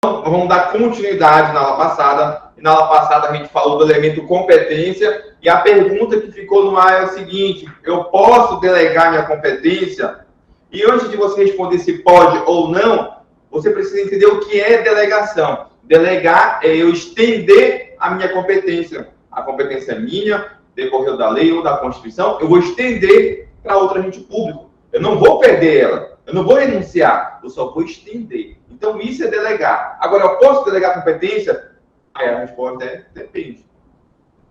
vamos dar continuidade na aula passada. E na aula passada a gente falou do elemento competência. E a pergunta que ficou no ar é o seguinte: eu posso delegar minha competência? E antes de você responder se pode ou não, você precisa entender o que é delegação. Delegar é eu estender a minha competência. A competência é minha, decorreu da lei ou da Constituição, eu vou estender para outro agente público. Eu não vou perder ela, eu não vou renunciar, eu só vou estender. Então, isso é delegar. Agora, eu posso delegar competência? Aí a resposta é depende.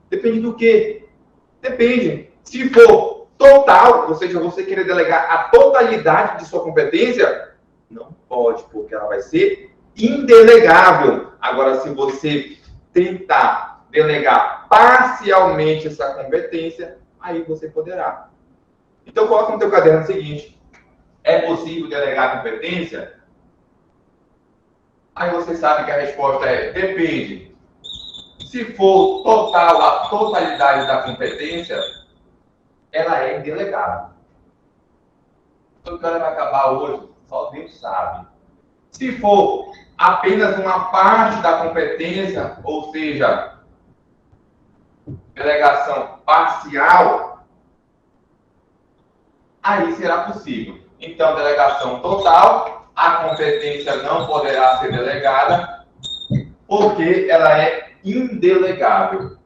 Depende do quê? Depende. Se for total, ou seja, você querer delegar a totalidade de sua competência, não pode, porque ela vai ser indelegável. Agora, se você tentar delegar parcialmente essa competência, aí você poderá. Então, coloca no teu caderno o seguinte: é possível delegar competência? Aí você sabe que a resposta é depende. Se for total, a totalidade da competência, ela é indelegável. Então, o cara vai acabar hoje, só Deus sabe. Se for apenas uma parte da competência, ou seja, delegação parcial, aí será possível. Então, delegação total, a competência não poderá ser delegada, porque ela é indelegável.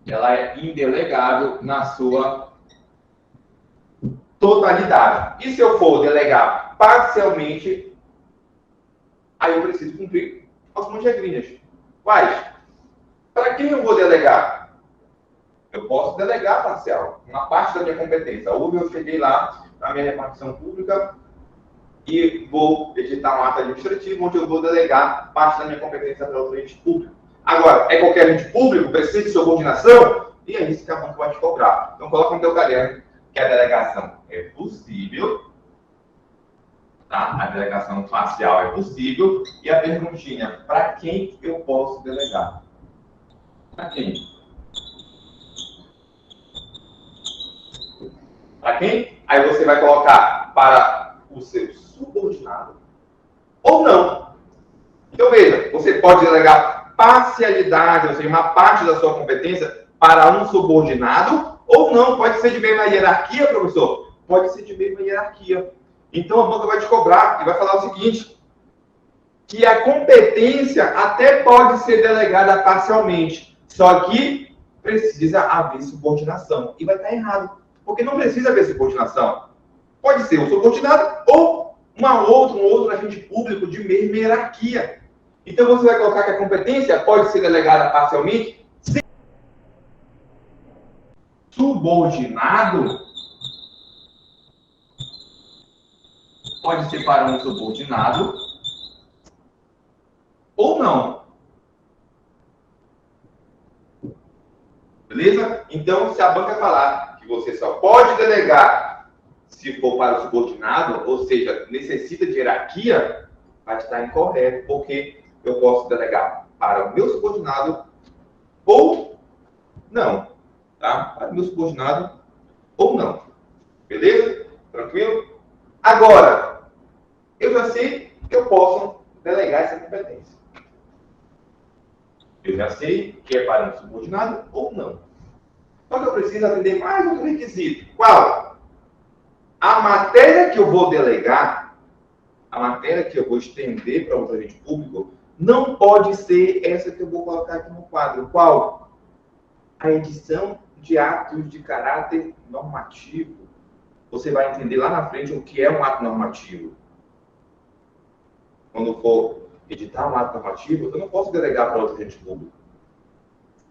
Ela é indelegável na sua totalidade. E se eu for delegar parcialmente, aí eu preciso cumprir algumas regrinhas. Quais? Para quem eu vou delegar? Eu posso delegar parcial, uma parte da minha competência. Hoje eu cheguei lá na minha repartição pública e vou editar um ato administrativo onde eu vou delegar parte da minha competência para outro ente público. Agora, é qualquer ente público, precisa de subordinação, e é isso que a banca vai te cobrar. Então, coloca no teu caderno que a delegação é possível, tá? A delegação parcial é possível, e a perguntinha: para quem eu posso delegar? Para quem? Para quem? Aí você vai colocar para o seu subordinado ou não. Então, veja, você pode delegar parcialidade, ou seja, uma parte da sua competência para um subordinado ou não. Pode ser de mesma hierarquia, professor? Pode ser de mesma hierarquia. Então, a banca vai te cobrar e vai falar o seguinte: que a competência até pode ser delegada parcialmente, só que precisa haver subordinação. E vai estar errado, porque não precisa haver subordinação. Pode ser um subordinado ou um outro agente público de mesma hierarquia. Então, você vai colocar que a competência pode ser delegada parcialmente. Subordinado pode ser para um subordinado ou não. Beleza? Então, se a banca falar que você só pode delegar se for para o subordinado, ou seja, necessita de hierarquia, vai estar incorreto, porque eu posso delegar para o meu subordinado ou não. Tá? Para o meu subordinado ou não. Beleza? Tranquilo? Agora, eu já sei que eu posso delegar essa competência. Eu já sei que é para um subordinado ou não. Só que eu preciso atender mais um requisito. Qual? A matéria que eu vou delegar, a matéria que eu vou estender para outro agente público, não pode ser essa que eu vou colocar aqui no quadro. Qual? A edição de atos de caráter normativo. Você vai entender lá na frente o que é um ato normativo. Quando for editar um ato normativo, eu não posso delegar para outro agente público.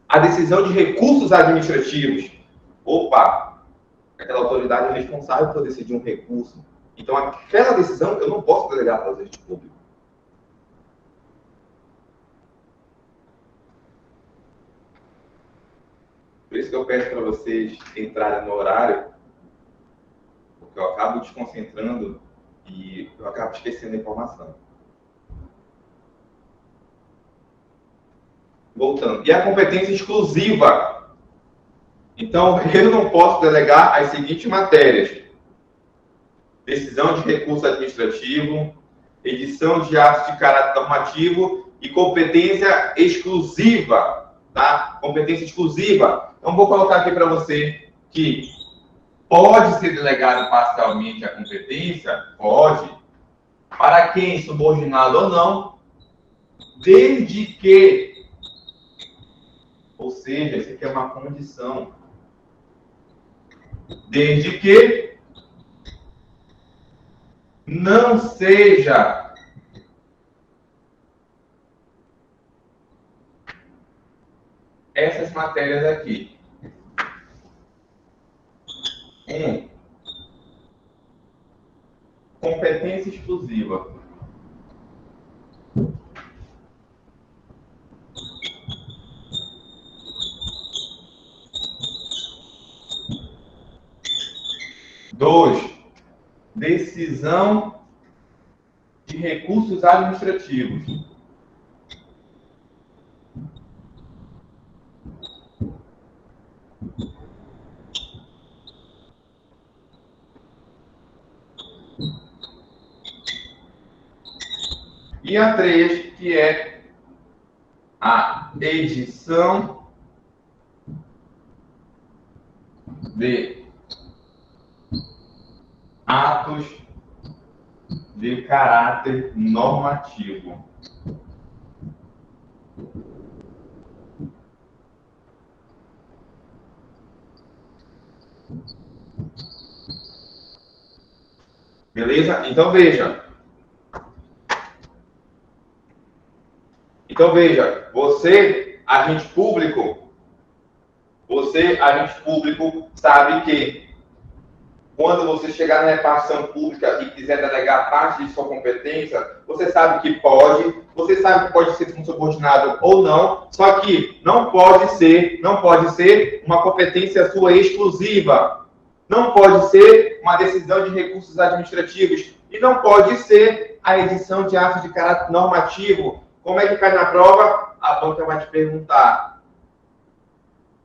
A decisão de recursos administrativos. Opa! Aquela autoridade é responsável por decidir um recurso. Então, aquela decisão eu não posso delegar para o agente público. Por isso que eu peço para vocês entrarem no horário, porque eu acabo desconcentrando e eu acabo esquecendo a informação. Voltando. E a competência exclusiva. Então, eu não posso delegar as seguintes matérias. decisão de recurso administrativo, edição de atos de caráter normativo e competência exclusiva, tá? Competência exclusiva. Então, vou colocar aqui para você que pode ser delegado parcialmente a competência, pode, para quem subordinado ou não, desde que, ou seja, isso aqui é uma condição, desde que não seja essas matérias aqui. Competência exclusiva. Dois, decisão de recursos administrativos. E a 3, que é a edição de atos de caráter normativo. Beleza? Então veja, você, agente público, sabe que quando você chegar na repartição pública e quiser delegar parte de sua competência, você sabe que pode ser um subordinado ou não, só que não pode ser uma competência sua exclusiva, não pode ser uma decisão de recursos administrativos e não pode ser a edição de atos de caráter normativo. Como é que cai na prova? A banca vai te perguntar.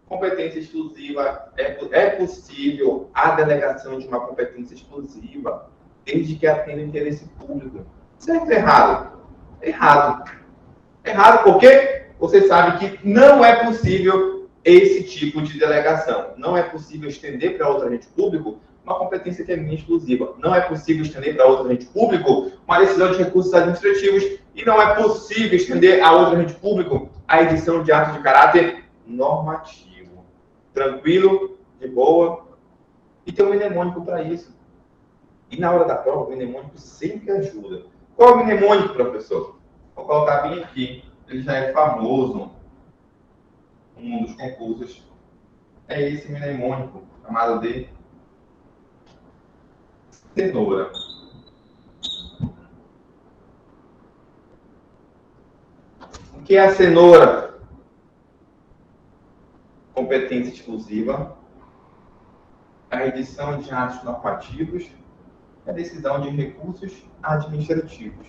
Competência exclusiva, é possível a delegação de uma competência exclusiva, desde que atenda o interesse público. Certo ou errado? Errado. Errado porque você sabe que não é possível esse tipo de delegação. Não é possível estender para outro agente público uma competência que é minha exclusiva. Não é possível estender para outro agente público uma decisão de recursos administrativos e não é possível estender a outro agente público a edição de atos de caráter normativo. Tranquilo, de boa. E tem um mnemônico para isso. E na hora da prova, o mnemônico sempre ajuda. Qual é o mnemônico, professor? Vou colocar bem aqui. Ele já é famoso no mundo dos concursos. É esse mnemônico, chamado de cenoura. O que é a cenoura? Competência exclusiva, a edição de atos normativos, a decisão de recursos administrativos.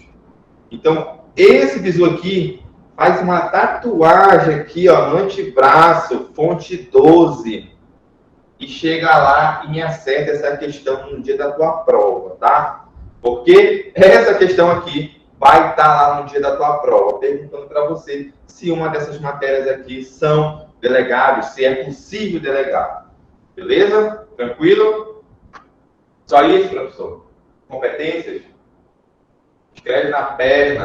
Então, esse bizu aqui faz uma tatuagem aqui, ó, no antebraço, fonte 12, e chega lá e me acerta essa questão no dia da tua prova, tá? Porque essa questão aqui vai estar lá no dia da tua prova, perguntando para você se uma dessas matérias aqui são delegáveis, se é possível delegar. Beleza? Tranquilo? Só isso, professor? Competências? Escreve na perna.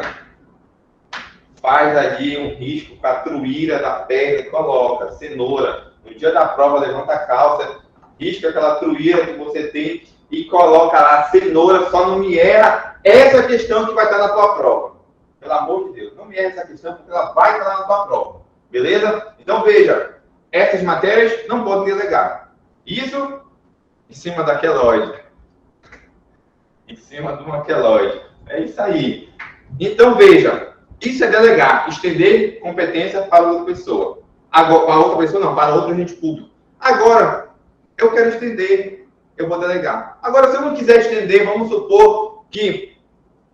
Faz ali um risco com a truíra da perna e coloca. Cenoura. No dia da prova, levanta a calça, risca aquela truíra que você tem e coloca lá cenoura, só não me erra essa questão que vai estar na tua prova. Pelo amor de Deus, não me erra essa questão porque ela vai estar lá na tua prova. Beleza? Então veja, essas matérias não podem delegar. Isso em cima da queloide. Em cima de uma queloide. É isso aí. Então veja, isso é delegar, estender competência para outra pessoa. Agora, para outra pessoa não, para outro agente público. Agora, eu quero estender, eu vou delegar. Agora, se eu não quiser estender, vamos supor que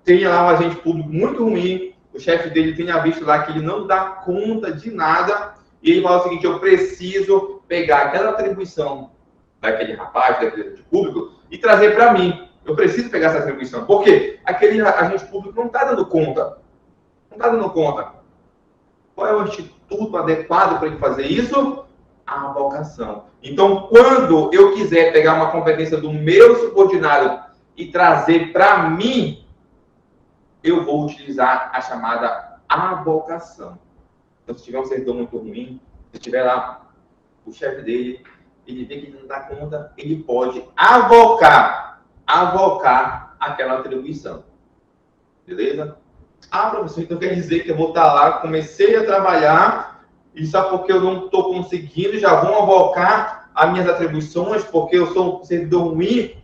tenha lá um agente público muito ruim, o chefe dele tenha visto lá que ele não dá conta de nada, e ele fala o seguinte, eu preciso pegar aquela atribuição daquele rapaz, daquele agente público, e trazer para mim. Eu preciso pegar essa atribuição. Por quê? Aquele agente público não está dando conta. Não está dando conta. Qual é o instituto adequado para ele fazer isso? A avocação. Então, quando eu quiser pegar uma competência do meu subordinado e trazer para mim, eu vou utilizar a chamada avocação. Então, se tiver um servidor muito ruim, se tiver lá o chefe dele, ele vê que ele não dá conta, ele pode avocar aquela atribuição. Beleza? Ah, professor, então quer dizer que eu vou estar lá, comecei a trabalhar, e só porque eu não estou conseguindo, já vão avocar as minhas atribuições, porque eu sou um servidor ruim?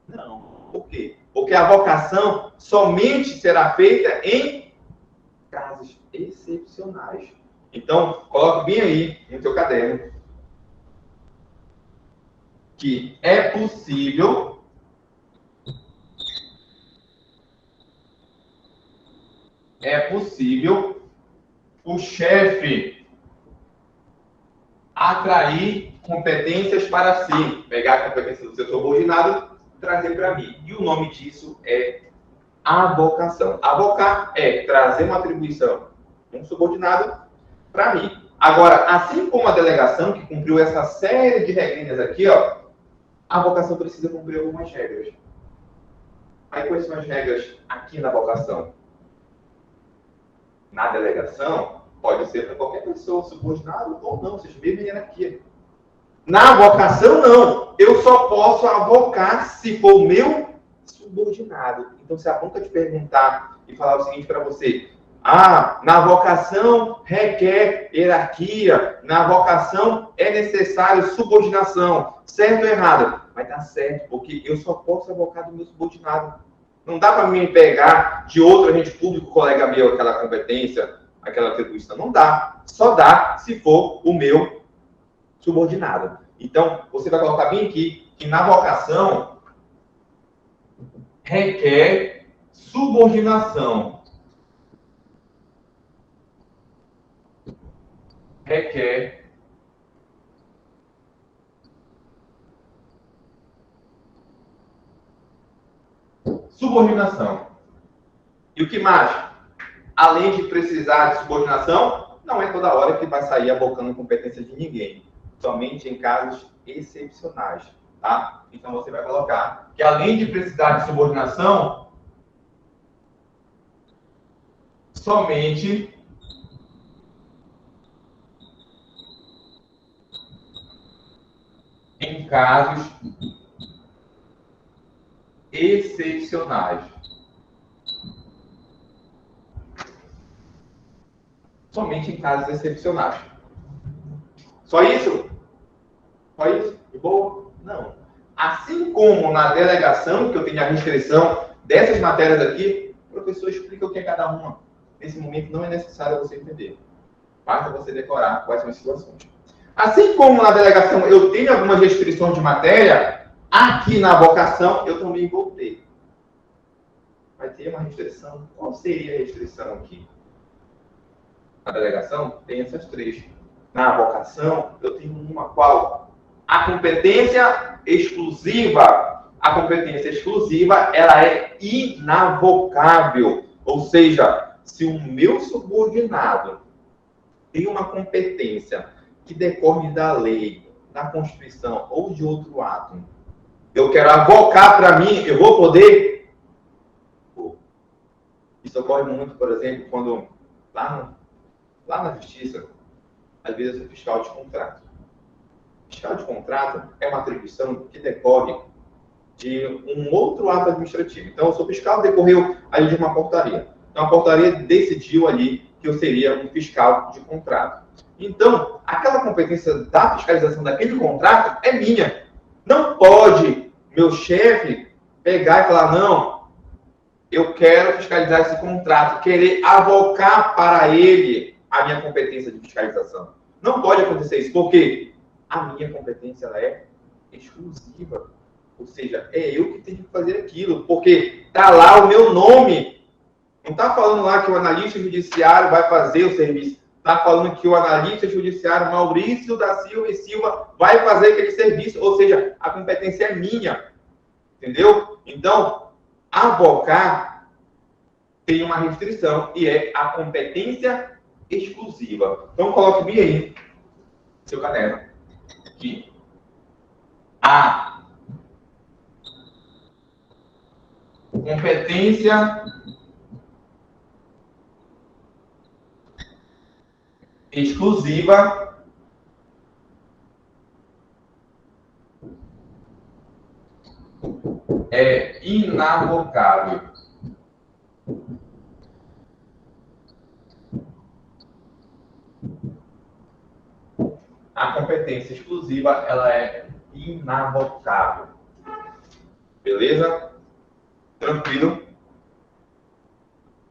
Não. Por quê? Porque a avocação somente será feita em casos excepcionais. Então, coloque bem aí no seu caderno que é possível o chefe atrair competências para si, pegar a competência do seu subordinado e trazer para mim. E o nome disso é avocação. Avocar é trazer uma atribuição de um subordinado para mim. Agora, assim como a delegação, que cumpriu essa série de regrinhas aqui, ó, a avocação precisa cumprir algumas regras. Aí, quais são as regras aqui na avocação? Na delegação, pode ser para qualquer pessoa, subordinado ou não, seja, mesmo em hierarquia. Na avocação, não. Eu só posso avocar se for o meu subordinado. Então, se a banca te perguntar e falar o seguinte para você: na avocação requer hierarquia, na avocação é necessário subordinação, certo ou errado? Vai dar certo, porque eu só posso avocar do meu subordinado. Não dá para mim pegar de outro agente público, colega meu, aquela competência, aquela atribuição. Não dá. Só dá se for o meu subordinado. Então, você vai colocar bem aqui que na avocação requer subordinação. Requer subordinação. E o que mais? Além de precisar de subordinação, não é toda hora que vai sair avocando competência de ninguém. Somente em casos excepcionais, tá? Então, você vai colocar que além de precisar de subordinação, somente em casos excepcionais. Somente em casos excepcionais. Só isso? Só isso? De boa? Não. Assim como na delegação, que eu tenho a restrição dessas matérias aqui, o professor explica o que é cada uma. Nesse momento não é necessário você entender. Basta você decorar quais são as situações. Assim como na delegação eu tenho algumas restrições de matéria, aqui na avocação eu também vou ter. Vai ter uma restrição. Qual seria a restrição aqui? Na delegação tem essas três. Na avocação eu tenho uma qual? A competência exclusiva. A competência exclusiva, ela é inavocável. Ou seja, se o meu subordinado tem uma competência que decorre da lei, da Constituição ou de outro ato, eu quero avocar para mim, eu vou poder? Isso ocorre muito, por exemplo, quando lá na Justiça, às vezes eu sou fiscal de contrato. Fiscal de contrato é uma atribuição que decorre de um outro ato administrativo. Então, eu sou fiscal, decorreu ali de uma portaria. Então, a portaria decidiu ali que eu seria um fiscal de contrato. Então, aquela competência da fiscalização daquele contrato é minha. Não pode meu chefe pegar e falar, não, eu quero fiscalizar esse contrato, querer avocar para ele a minha competência de fiscalização. Não pode acontecer isso, porque a minha competência ela é exclusiva. Ou seja, é eu que tenho que fazer aquilo, porque está lá o meu nome. Não está falando lá que o analista judiciário vai fazer o serviço. Está falando que o analista judiciário Maurício da Silva e Silva vai fazer aquele serviço. Ou seja, a competência é minha. Entendeu? Então, avocar tem uma restrição e é a competência exclusiva. Então, coloque bem aí, seu caderno, que a competência exclusiva é inavocável. A competência exclusiva, ela é inavocável. Beleza? Tranquilo?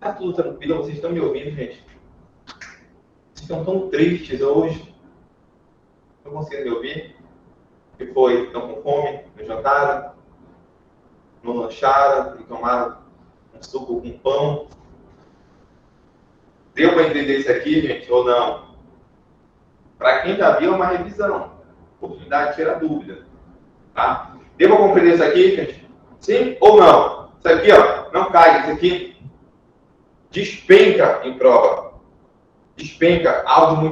Tá tudo tranquilo? Vocês estão me ouvindo, gente? Vocês estão tão tristes hoje? Não conseguindo me ouvir? O que foi? Estão com fome? Não jantaram? Não lancharam? E tomaram um suco com pão? Deu para entender isso aqui, gente, ou não? Para quem já viu, é uma revisão. Oportunidade de tirar dúvida. Tá? Deu para compreender isso aqui, gente? Sim ou não? Isso aqui, ó, não cai. Isso aqui despenca em prova. Despenca. Áudio muito